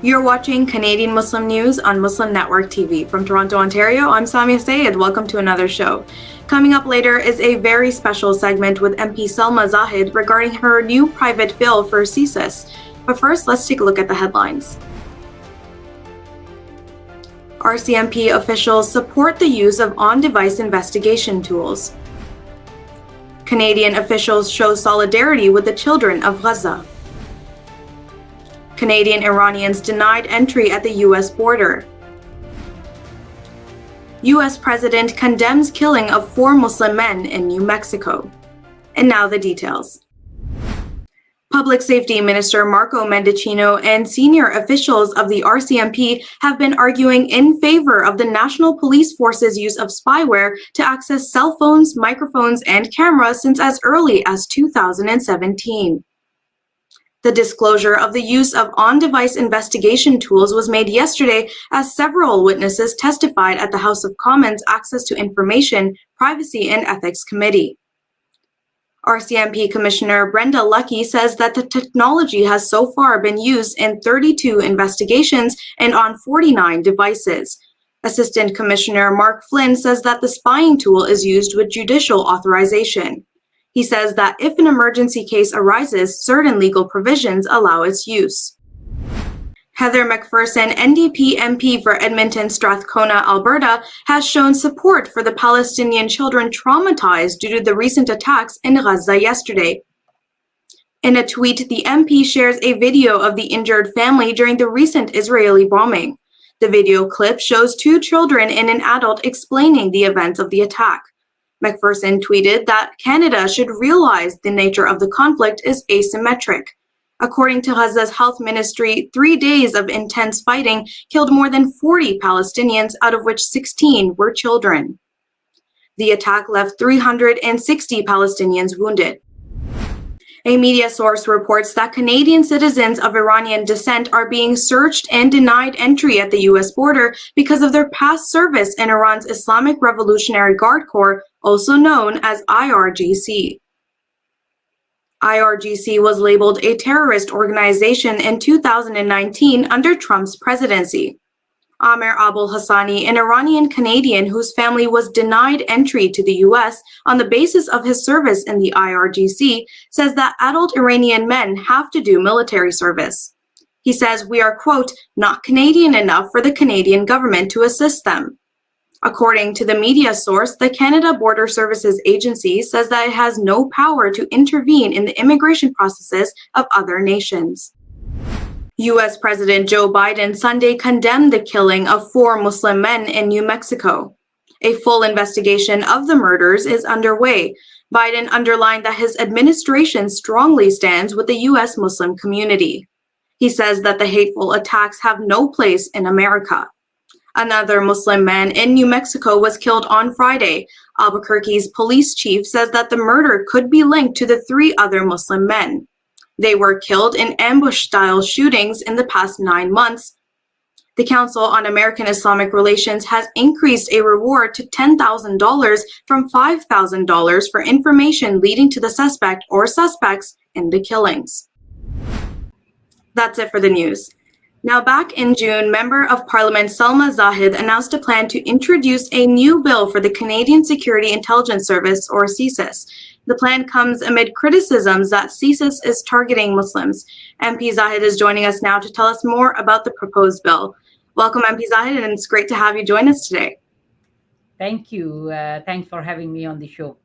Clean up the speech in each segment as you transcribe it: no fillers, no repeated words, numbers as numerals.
You're watching Canadian Muslim News on Muslim Network TV. From Toronto, Ontario, I'm Samia Sayed. Welcome to another show. Coming up later is a very special segment with MP SALMA ZAHID regarding her new private bill for Csis. But first, let's take a look at the headlines. RCMP officials support the use of on-device investigation tools. Canadian officials show solidarity with the children of Gaza. Canadian-Iranians denied entry at the U.S. border. U.S. President condemns killing of 4 Muslim men in New Mexico. And now the details. Public Safety Minister Marco Mendicino and senior officials of the RCMP have been arguing in favor of the National Police Force's use of spyware to access cell phones, microphones, and cameras since as early as 2017. The disclosure of the use of on-device investigation tools was made yesterday as several witnesses testified at the House of Commons Access to Information, Privacy and Ethics Committee. RCMP Commissioner Brenda Lucky says that the technology has so far been used in 32 investigations and on 49 devices. Assistant Commissioner Mark Flynn says that the spying tool is used with judicial authorization. He says that if an emergency case arises, certain legal provisions allow its use. Heather McPherson, NDP MP for Edmonton Strathcona, Alberta, has shown support for the Palestinian children traumatized due to the recent attacks in Gaza yesterday. In a tweet, the MP shares a video of the injured family during the recent Israeli bombing. The video clip shows 2 children and an adult explaining the events of the attack. McPherson tweeted that Canada should realize the nature of the conflict is asymmetric. According to Gaza's health ministry, 3 days of intense fighting killed more than 40 Palestinians, out of which 16 were children. The attack left 360 Palestinians wounded. A media source reports that Canadian citizens of Iranian descent are being searched and denied entry at the U.S. border because of their past service in Iran's Islamic Revolutionary Guard Corps, also known as IRGC. IRGC was labeled a terrorist organization in 2019 under Trump's presidency. Amer Abul Hassani, an Iranian Canadian whose family was denied entry to the U.S. on the basis of his service in the IRGC, says that adult Iranian men have to do military service. He says we are, quote, not Canadian enough for the Canadian government to assist them. According to the media source, the Canada Border Services Agency says that it has no power to intervene in the immigration processes of other nations. U.S. President Joe Biden Sunday condemned the killing of 4 Muslim men in New Mexico. A full investigation of the murders is underway. Biden underlined that his administration strongly stands with the U.S. Muslim community. He says that the hateful attacks have no place in America. Another Muslim man in New Mexico was killed on Friday. Albuquerque's police chief says that the murder could be linked to the 3 other Muslim men. They were killed in ambush-style shootings in the past 9 months. The Council on American Islamic Relations has increased a reward to $10,000 from $5,000 for information leading to the suspect or suspects in the killings. That's it for the news. Now, back in June, Member of Parliament SALMA ZAHID announced a plan to introduce a new bill for the Canadian Security Intelligence Service, or Csis. The plan comes amid criticisms that Csis is targeting Muslims. MP ZAHID is joining us now to tell us more about the proposed bill. Welcome, MP ZAHID, and it's great to have you join us today. Thank you. Thanks for having me on the show.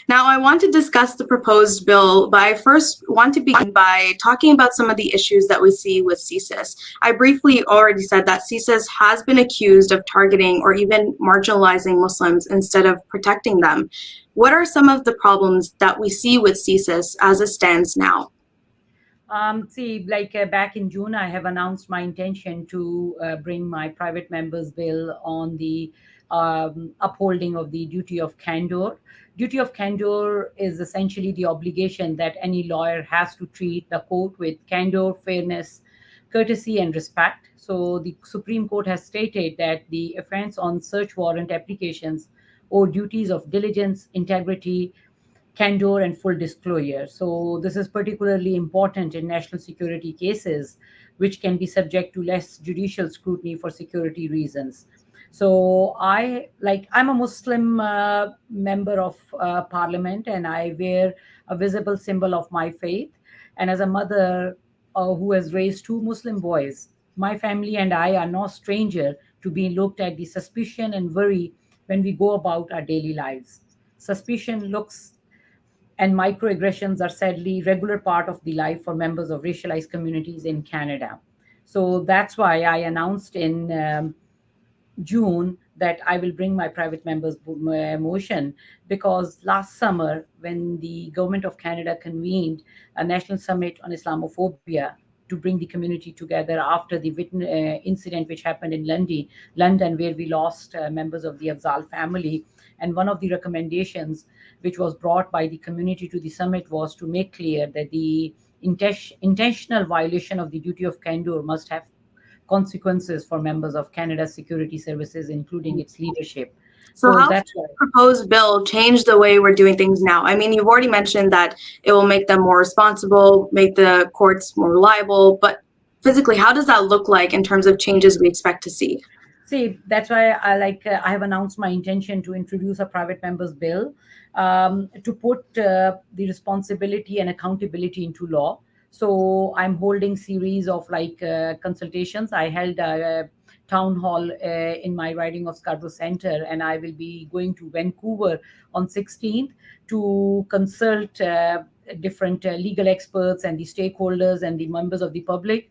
Now, I want to discuss the proposed bill, but I first want to begin by talking about some of the issues that we see with Csis. I briefly already said that Csis has been accused of targeting or even marginalizing Muslims instead of protecting them. What are some of the problems that we see with Csis as it stands now? Back in June, I have announced my intention to bring my private member's bill on the upholding of the duty of candour. Duty of candour is essentially the obligation that any lawyer has to treat the court with candour, fairness, courtesy, and respect. So the Supreme Court has stated that the offense on search warrant applications or duties of diligence, integrity, candor and full disclosure. So this is particularly important in national security cases, which can be subject to less judicial scrutiny for security reasons. So I'm a Muslim member of parliament, and I wear a visible symbol of my faith. And as a mother who has raised two Muslim boys, my family and I are no stranger to being looked at the suspicion and worry when we go about our daily lives. Suspicion, looks, and microaggressions are sadly regular part of the life for members of racialized communities in Canada. So that's why I announced in June that I will bring my private members motion, because last summer, when the government of Canada convened a national summit on Islamophobia to bring the community together after the incident which happened in London, where we lost members of the Afzal family. And one of the recommendations which was brought by the community to the summit was to make clear that the intentional violation of the duty of candor must have consequences for members of Canada's security services, including its leadership. So how That's does why. the proposed bill change the way we're doing things now? I mean, you've already mentioned that it will make them more responsible, make the courts more reliable, but physically, how does that look like in terms of changes we expect to see? See, that's why I have announced my intention to introduce a private members bill to put the responsibility and accountability into law. So I'm holding series of consultations. I held a town hall in my riding of Scarborough Center, and I will be going to Vancouver on 16th to consult different legal experts and the stakeholders and the members of the public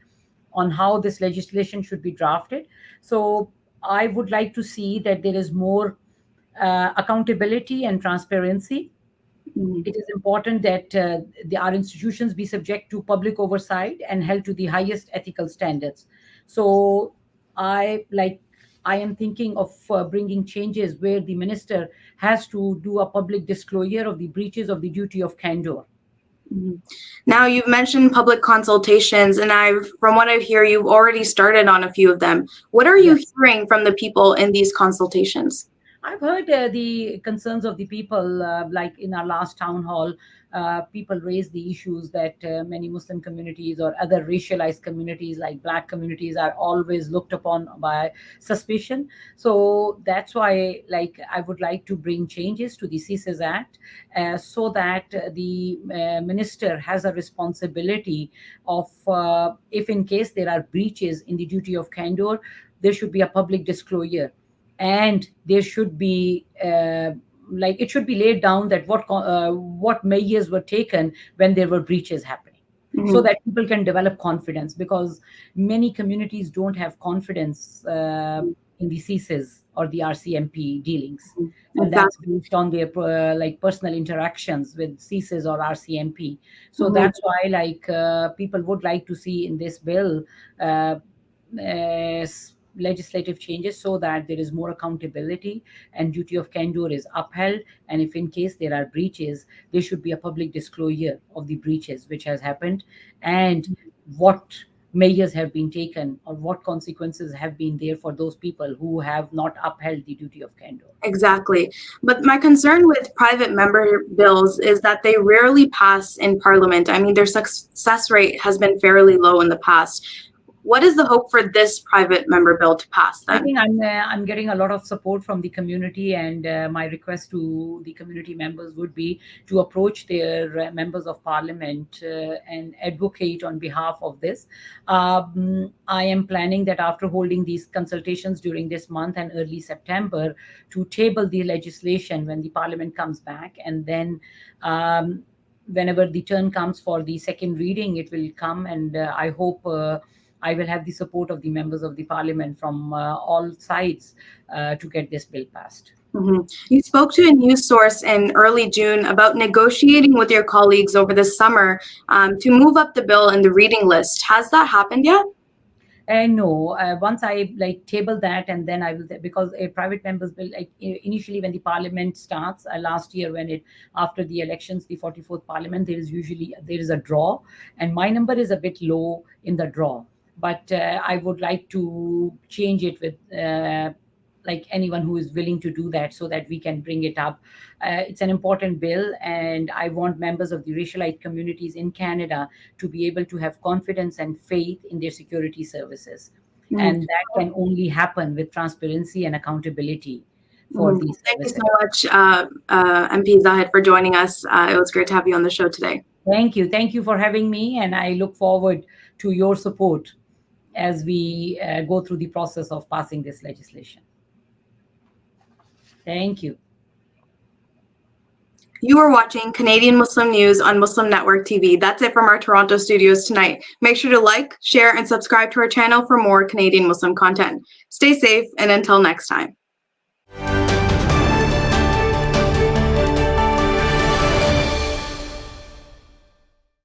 on how this legislation should be drafted. So I would like to see that there is more accountability and transparency. It is important that our institutions be subject to public oversight and held to the highest ethical standards. So I am thinking of bringing changes where the minister has to do a public disclosure of the breaches of the duty of candor. Now, you've mentioned public consultations, and from what I hear, you've already started on a few of them. What are you Yes. hearing from the people in these consultations? I've heard the concerns of the people, like in our last town hall, people raised the issues that many Muslim communities or other racialized communities, like Black communities, are always looked upon by suspicion. So that's why, I would like to bring changes to the Csis Act so that the minister has a responsibility of, if in case there are breaches in the duty of candor, there should be a public disclosure, and there should be it should be laid down that what measures were taken when there were breaches happening, so that people can develop confidence, because many communities don't have confidence in the Csis or the RCMP dealings, and that's based on their personal interactions with Csis or RCMP. So that's why people would like to see in this bill legislative changes so that there is more accountability and duty of candor is upheld. And if in case there are breaches, there should be a public disclosure of the breaches which has happened, and what measures have been taken or what consequences have been there for those people who have not upheld the duty of candor. Exactly. But my concern with private member bills is that they rarely pass in Parliament. I mean, their success rate has been fairly low in the past. What is the hope for this private member bill to pass then? I think I'm getting a lot of support from the community, and my request to the community members would be to approach their members of parliament and advocate on behalf of this. I am planning that after holding these consultations during this month and early September, to table the legislation when the parliament comes back, and then whenever the turn comes for the second reading, it will come, and I hope I will have the support of the members of the parliament from all sides to get this bill passed. You spoke to a news source in early June about negotiating with your colleagues over the summer to move up the bill in the reading list. Has that happened yet? No, once I table that, and then I will, because a private members bill, initially when the parliament starts last year, after the elections, the 44th parliament, there is a draw, and my number is a bit low in the draw, but I would like to change it with like anyone who is willing to do that so that we can bring it up. It's an important bill, and I want members of the racialized communities in Canada to be able to have confidence and faith in their security services. And that can only happen with transparency and accountability for these Thank you services. so much, MP Zahid, for joining us. It was great to have you on the show today. Thank you. Thank you for having me, and I look forward to your support as we go through the process of passing this legislation. Thank you. You are watching Canadian Muslim News on Muslim Network TV. That's it from our Toronto studios tonight. Make sure to like, share, and subscribe to our channel for more Canadian Muslim content. Stay safe, and until next time.